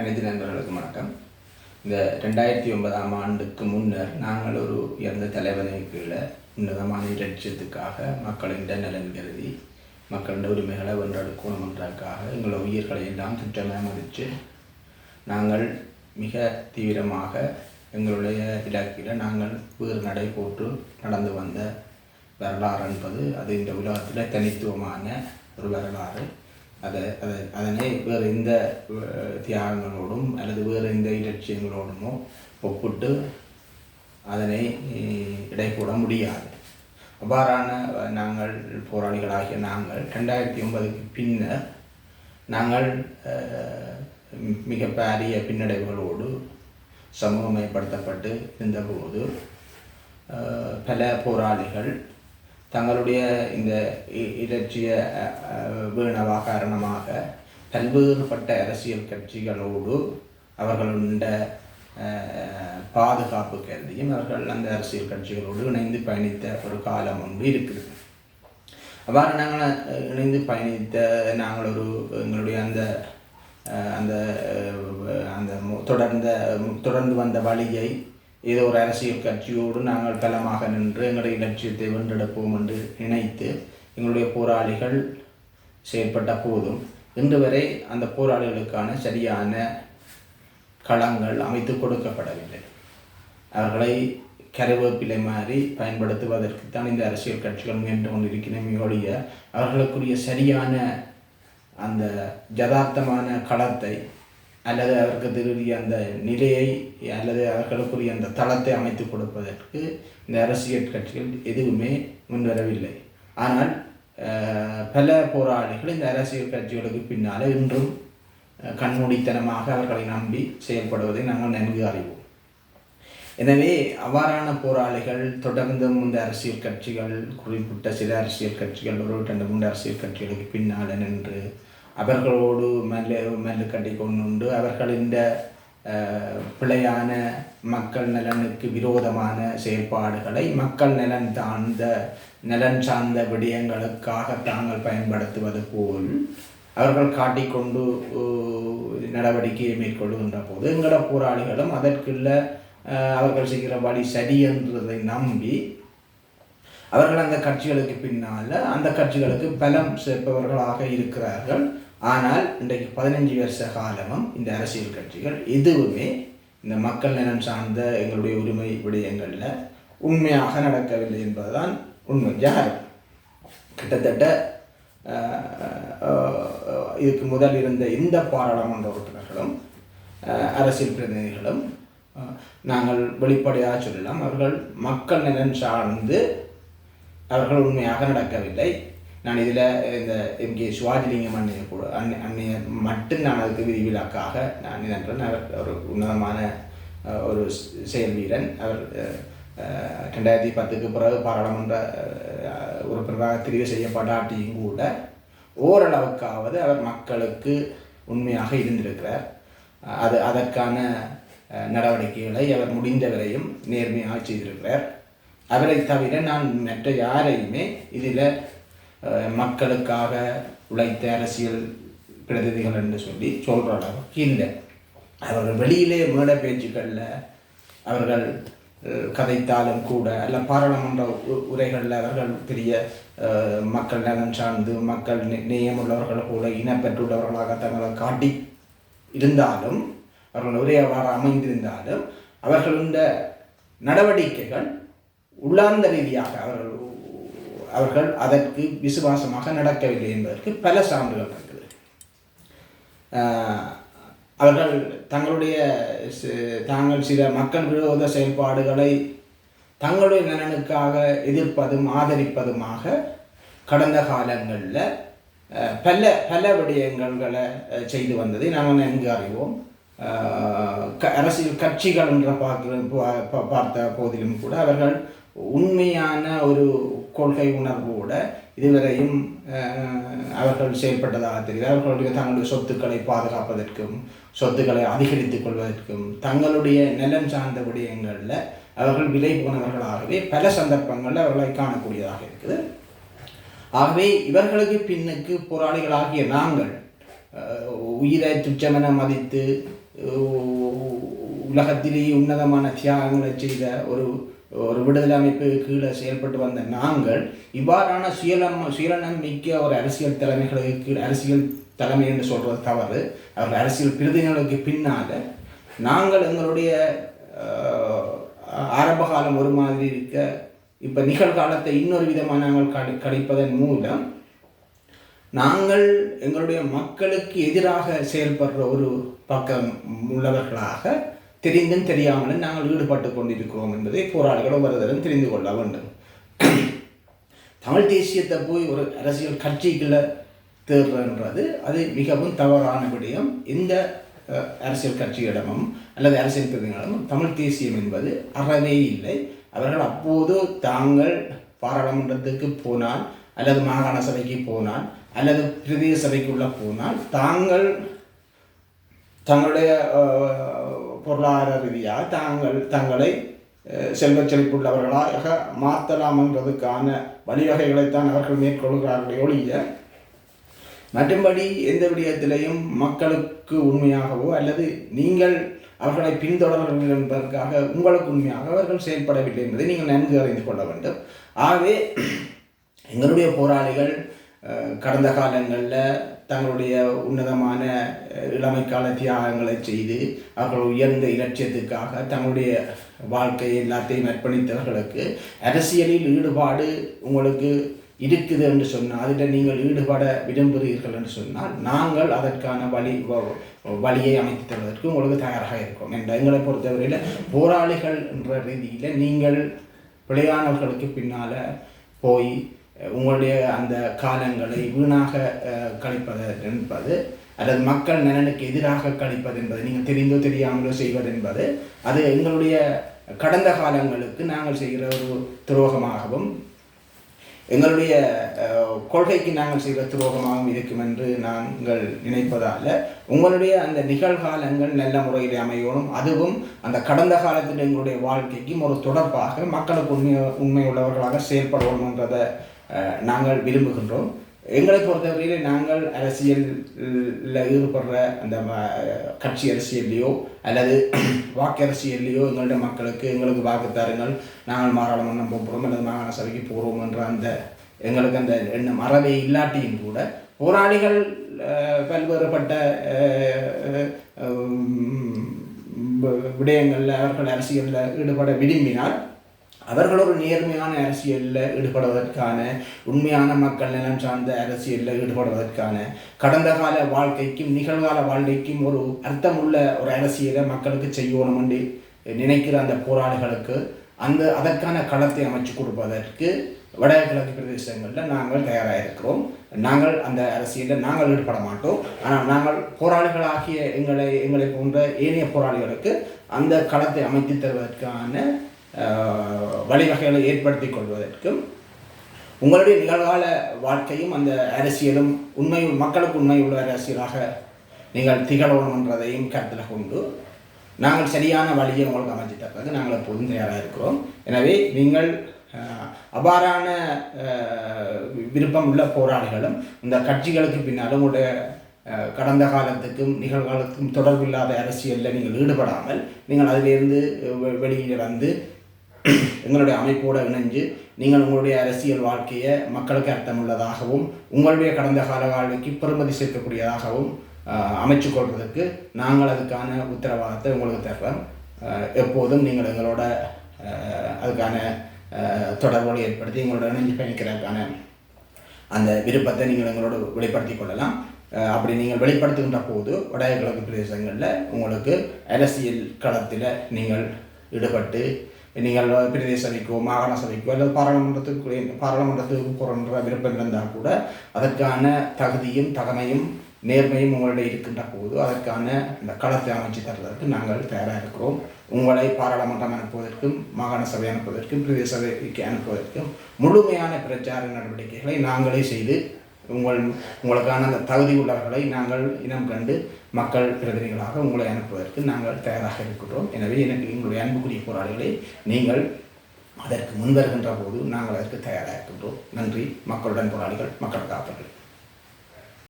அனைத்து நண்பர்களுக்கு வணக்கம். இந்த 2009ஆம் ஆண்டுக்கு முன்னர் நாங்கள் ஒரு உயர்ந்த தலைவனை கீழே உன்னதமான இலட்சியத்துக்காக மக்களின் நலன் கருதி மக்களின் உரிமைகளை வென்றெடுக்கணும் என்றதுக்காக எங்களோட உயிர்களை எல்லாம் திட்டமாக மதித்து நாங்கள் மிக தீவிரமாக எங்களுடைய இலக்கில் நாங்கள் வேறு நடை போட்டு நடந்து வந்த வரலாறு என்பது அது இந்த உலகத்தில் தனித்துவமான ஒரு வரலாறு. அதனை வேறு எந்த தியாகங்களோடும் அல்லது வேறு எந்த இலட்சியங்களோடுமோ ஒப்பிட்டு அதனை இடைப்போட முடியாது. அவ்வாறான நாங்கள் போராளிகளாகிய நாங்கள் 2009க்கு பின்னர் நாங்கள் மிக பாரிய பின்னடைவுகளோடு சமூகமயப்படுத்தப்பட்டு இருந்தபோது பல போராளிகள் தங்களுடைய இந்த இலட்சிய வீணவா காரணமாக பல்வேறுபட்ட அரசியல் கட்சிகளோடு அவர்களுடைய பாதுகாப்பு கருதியும் அவர்கள் அந்த அரசியல் கட்சிகளோடு இணைந்து பயணித்த ஒரு காலம் ஒன்று இருக்குது. அவ்வாறு நாங்கள் இணைந்து பயணித்த நாங்கள் எங்களுடைய அந்த அந்த அந்த தொடர்ந்து வந்த வழியை ஏதோ ஒரு அரசியல் கட்சியோடு நாங்கள் பலமாக நின்று எங்களுடைய இலட்சியத்தை வென்றெடுப்போம் என்று நினைத்து எங்களுடைய போராளிகள் செயல்பட்ட போதும் இன்று வரை அந்த போராளிகளுக்கான சரியான களங்கள் அமைத்து கொடுக்கப்படவில்லை. அவர்களை கருவேப்பிலை மாதிரி பயன்படுத்துவதற்குத்தான் இந்த அரசியல் கட்சிகள் முயன்று கொண்டிருக்கிறோமே ஒழிய அவர்களுக்குரிய சரியான அந்த யதார்த்தமான களத்தை அல்லது அவருக்கு திருடிய அந்த நிலையை அல்லது அவர்களுக்குரிய அந்த தளத்தை அமைத்து கொடுப்பதற்கு இந்த அரசியல் கட்சிகள் எதுவுமே முன்வரவில்லை. ஆனால் பல போராளிகள் இந்த அரசியல் கட்சிகளுக்கு பின்னால் இன்றும் கண்மூடித்தனமாக அவர்களை நம்பி செயல்படுவதை நாங்கள் நன்கு அறிவோம். எனவே அவ்வாறான போராளிகள் தொடர்ந்தும் இந்த அரசியல் கட்சிகள் குறிப்பிட்ட சில அரசியல் கட்சிகள் ஒரு 2-3 அரசியல் கட்சிகளுக்கு பின்னால் நின்று அவர்களோடு மெல்ல கட்டி கொண்டு அவர்களின் பிழையான மக்கள் நலனுக்கு விரோதமான செயல்பாடுகளை மக்கள் நலன் சார்ந்த விடயங்களுக்காக தாங்கள் பயன்படுத்துவது போல் அவர்கள் காட்டிக்கொண்டு நடவடிக்கையை மேற்கொள்கின்ற போது எங்களோட போராளிகளும் அதற்குள்ள அவர்கள் செய்கிற வழி சரி என்றதை நம்பி அவர்கள் அந்த கட்சிகளுக்கு பின்னால் அந்த கட்சிகளுக்கு பலம் சேர்ப்பவர்களாக இருக்கிறார்கள். ஆனால் இன்றைக்கு 15 வருஷ காலமும் இந்த அரசியல் கட்சிகள் எதுவுமே இந்த மக்கள் நலன் சார்ந்த எங்களுடைய உரிமை விடயங்களில் உண்மையாக நடக்கவில்லை என்பதுதான் உண்மை. யார் கிட்டத்தட்ட இதுக்கு முதல் இருந்த இந்த பாராளுமன்ற உறுப்பினர்களும் அரசியல் பிரதிநிதிகளும் நாங்கள் வெளிப்படையாக சொல்லலாம், அவர்கள் மக்கள் நலன் சார்ந்து அவர்கள் உண்மையாக நடக்கவில்லை. நான் இதில் இந்த எம்கே சிவாஜிலிங்கம் அன்னையை மட்டும் நான் அதுக்கு விதிவிலக்காக நான் நினைக்கிறேன். அவர் ஒரு உன்னதமான ஒரு செயல் வீரன். அவர் 2010க்கு பிறகு பாராளுமன்ற உறுப்பினராக தெரிவு செய்யப்படாட்டியும் கூட ஓரளவுக்காவது அவர் மக்களுக்கு உண்மையாக இருந்திருக்கிறார். அதற்கான நடவடிக்கைகளை அவர் முடிந்தவரையும் நேர்மையாக செய்திருக்கிறார். அவரை தவிர நான் மற்ற யாரையுமே இதில் மக்களுக்காக உழைத்த அரசியல் பிரதிநிதிகள் என்று சொல்லி சொல்கிற அளவுக்கு இல்லை. அவர்கள் வெளியிலே மேடை பேச்சுக்களில் அவர்கள் கதைத்தாலும் கூட அல்ல பாராளுமன்ற உரைகளில் அவர்கள் பெரிய மக்கள் நலன் சார்ந்து மக்கள் நேயமுள்ளவர்கள் கூட இனப்பெற்றுள்ளவர்களாக தங்களை காட்டி இருந்தாலும் அவர்கள் உரையாவாறு அமைந்திருந்தாலும் அவர்களுடைய நடவடிக்கைகள் உள்ளார்ந்த ரீதியாக அவர்கள் அதற்கு விசுவாசமாக நடக்கவில்லை என்பதற்கு பல சான்றுகள் இருக்குது. அவர்கள் தாங்கள் சில மக்கள் விரோத செயல்பாடுகளை தங்களுடைய நலனுக்காக எதிர்ப்பதும் ஆதரிப்பதுமாக கடந்த காலங்களில் பல விடயங்களை செய்து வந்ததை நாங்கள் நன்கு அறிவோம். அரசியல் கட்சிகள் என்ற பார்த்த போதிலும் கூட அவர்கள் உண்மையான ஒரு கொள்கை உணர்வோடு இதுவரையும் அவர்கள் செயல்பட்டதாக தெரியுது. அவர்களுடைய தங்களுடைய சொத்துக்களை பாதுகாப்பதற்கும் சொத்துக்களை அதிகரித்துக் கொள்வதற்கும் தங்களுடைய நலன் சார்ந்த விடயங்களில் அவர்கள் விலை போனவர்களாகவே பல சந்தர்ப்பங்களில் அவர்களை காணக்கூடியதாக இருக்குது. ஆகவே இவர்களுக்கு பின்னுக்கு போராளிகளாகிய நாங்கள் உயிரை துச்சமென மதித்து உலகத்திலேயே உன்னதமான தியாகங்களை செய்த ஒரு விடுதலை அமைப்பு கீழே செயல்பட்டு வந்த நாங்கள் இவ்வாறான சுயநலம் மிக்க ஒரு அரசியல் தலைமைகளுக்கு அரசியல் தலைமை என்று சொல்கிறது தவறு. அவர்கள் அரசியல் பிரதிநிதிகளுக்கு பின்னால் நாங்கள் எங்களுடைய ஆரம்ப காலம் ஒரு மாதிரி இருக்க இப்போ நிகழ்காலத்தை இன்னொரு விதமாக நாங்கள் கணிப்பதன் மூலம் நாங்கள் எங்களுடைய மக்களுக்கு எதிராக செயல்படுற ஒரு பக்கம் உள்ளவர்களாக தெரிந்தும் தெரியாமலும் நாங்கள் ஈடுபட்டு கொண்டிருக்கிறோம் என்பதை போராளிகள் ஒவ்வொருத்தரும் தெரிந்து கொள்ள வேண்டும். தமிழ் தேசியத்தை போய் ஒரு அரசியல் கட்சிக்குள்ள தேர்றன்றது அது மிகவும் தவறான விடயம். இந்த அரசியல் கட்சியிடமும் அல்லது அரசியல் பிரதிநிதிகளிடமும் தமிழ் தேசியம் என்பது அறவே இல்லை. அவர்கள் அப்போது தாங்கள் பாராளுமன்றத்துக்கு போனால் அல்லது மாகாண சபைக்கு போனால் அல்லது பிரதேச சபைக்குள்ள போனால் தங்களுடைய பொருளாதார ரீதியாக தங்களை செல்வச் செழிப்புள்ளவர்களாக மாற்றலாம் என்றதுக்கான வழிவகைகளைத்தான் அவர்கள் மேற்கொள்கிறார்களே ஒழிய மற்றும்படி எந்த விடயத்திலையும் மக்களுக்கு உண்மையாகவோ அல்லது நீங்கள் அவர்களை பின்தொடர்கள் என்பதற்காக உங்களுக்கு உண்மையாக அவர்கள் செயல்படவில்லை என்பதை நீங்கள் நன்கு அறிந்து கொள்ள வேண்டும். ஆகவே எங்களுடைய போராளிகள் கடந்த காலங்களில் தங்களுடைய உன்னதமான இளமைக்கால தியாகங்களை செய்து அவர்கள் உயர்ந்த இலட்சியத்துக்காக தங்களுடைய வாழ்க்கையை எல்லாத்தையும் அர்ப்பணித்தவர்களுக்கு அரசியலில் ஈடுபாடு உங்களுக்கு இருக்குது என்று சொன்னால் அதில் நீங்கள் ஈடுபட விரும்புகிறீர்கள் என்று சொன்னால் நாங்கள் அதற்கான வழியை அமைத்து தருவதற்கு உங்களுக்கு தயாராக இருக்கோம் என்ற எங்களை பொறுத்தவரையில் போராளிகள் என்ற ரீதியில் நீங்கள் பிழையானவர்களுக்கு பின்னால் போய் உங்களுடைய அந்த காலங்களை வீணாக கழிப்பது என்பது அல்லது மக்கள் நலனுக்கு எதிராக கழிப்பது என்பது நீங்கள் தெரிந்தோ தெரியாமலோ செய்வது என்பது அது எங்களுடைய கடந்த காலங்களுக்கு நாங்கள் செய்கிற ஒரு துரோகமாகவும் எங்களுடைய கொள்கைக்கு நாங்கள் செய்கிற துரோகமாகவும் இருக்கும் என்று நாங்கள் நினைப்பதால் உங்களுடைய அந்த நிகழ்காலங்கள் நல்ல முறையில் அமையணும். அதுவும் அந்த கடந்த காலத்தில் எங்களுடைய வாழ்க்கைக்கும் ஒரு தொடர்பாக மக்களுக்கு உண்மை உள்ளவர்களாக செயல்படணும் என்றதை நாங்கள் விரும்புகின்றோம். எங்களை பொறுத்தவரையில் நாங்கள் அரசியலில் ஈடுபடுற அந்த கட்சி அரசியல்லையோ அல்லது வாக்கு அரசியல்லையோ எங்களுடைய மக்களுக்கு எங்களுக்கு வாக்கு தாருங்கள், நாங்கள் மாறாளமன்றம் போகிறோம் அல்லது மாகாண சபைக்கு போகிறோம் என்ற அந்த எங்களுக்கு அந்த எண்ணம் அறவே இல்லாட்டியும் கூட போராளிகள் பல்வேறுபட்ட விடயங்களில் அவர்கள் அரசியலில் ஈடுபட விரும்பினால் அவர்கள் ஒரு நேர்மையான அரசியலில் ஈடுபடுவதற்கான உண்மையான மக்கள் நலம் சார்ந்த அரசியலில் ஈடுபடுவதற்கான கடந்த கால வாழ்க்கைக்கும் நிகழ்கால வாழ்க்கைக்கும் ஒரு அர்த்தமுள்ள ஒரு அரசியலை மக்களுக்கு செய்யணும் என்று நினைக்கிற அந்த போராளிகளுக்கு அதற்கான களத்தை அமைச்சு கொடுப்பதற்கு வடகிழக்கு பிரதேசங்களில் நாங்கள் தயாராக இருக்கிறோம். நாங்கள் அந்த அரசியலில் நாங்கள் ஈடுபட மாட்டோம். ஆனால் நாங்கள் போராளிகளாகிய எங்களை போன்ற ஏனைய போராளிகளுக்கு அந்த களத்தை அமைத்து தருவதற்கான வழிவகைகளை ஏற்படுத்தி கொள்வதற்கும் உங்களுடைய நிகழ்கால வாழ்க்கையும் அந்த அரசியலும் மக்களுக்கு உண்மை உள்ள அரசியலாக நீங்கள் திகழணும் என்றதையும் கருத்தில் கொண்டு நாங்கள் சரியான வழியை உங்களுக்கு அமைச்சு தருவது நாங்கள் எப்போதும் தயாராக இருக்கிறோம். எனவே நீங்கள் அபாரான விருப்பம் உள்ள போராளிகளும் இந்த கட்சிகளுக்கு பின்னாலும் உங்களுடைய கடந்த காலத்துக்கும் நிகழ்காலத்துக்கும் தொடர்பில்லாத அரசியலில் நீங்கள் ஈடுபடாமல் நீங்கள் அதிலிருந்து வெளியில் வந்து எங்களுடைய அமைப்போடு இணைஞ்சு நீங்கள் உங்களுடைய அரசியல் வாழ்க்கையை மக்களுக்கு அர்த்தமுள்ளதாகவும் உங்களுடைய கடந்த கால வாழ்க்கைக்கு பெருமதி சேர்க்கக்கூடியதாகவும் அமைச்சு கொள்வதற்கு நாங்கள் அதுக்கான உத்தரவாதத்தை உங்களுக்கு தருவோம். எப்போதும் நீங்கள் எங்களோட அதுக்கான தொடர்போடு ஏற்படுத்தி எங்களோட இணைஞ்சு பயணிக்கிறதுக்கான அந்த விருப்பத்தை நீங்கள் எங்களோட வெளிப்படுத்தி கொள்ளலாம். அப்படி நீங்கள் வெளிப்படுத்துகின்ற போது வடகிழக்கு பிரதேசங்களில் உங்களுக்கு அரசியல் களத்தில் நீங்கள் ஈடுபட்டு நீங்கள் பிரதேச சபைக்கோ மாகாண சபைக்கோ அல்லது பாராளுமன்றத்துக்கு போகின்ற விருப்பம் இருந்தால் கூட அதற்கான தகுதியும் தகமையும் நேர்மையும் உங்களுடைய இருக்கின்ற போது அதற்கான இந்த களத்தை அமைச்சு தருவதற்கு நாங்கள் தயாராக இருக்கிறோம். உங்களை பாராளுமன்றம் அனுப்புவதற்கும் மாகாண சபை அனுப்புவதற்கும் பிரதேச சபைக்கு அனுப்புவதற்கும் முழுமையான பிரச்சார நடவடிக்கைகளை நாங்களே செய்து உங்களுக்கான அந்த தகுதி உள்ளவர்களை நாங்கள் இனம் கண்டு மக்கள் பிரதிநிதிகளாக உங்களை அனுப்புவதற்கு நாங்கள் தயாராக இருக்கிறோம். எனவே எங்களுடைய அன்புக்குரிய போராளிகளை நீங்கள் அதற்கு முன்வருகின்ற போது நாங்கள் அதற்கு தயாராக இருக்கின்றோம். நன்றி. மக்களுடன் போராளிகள், மக்கள் காப்பர்கள்.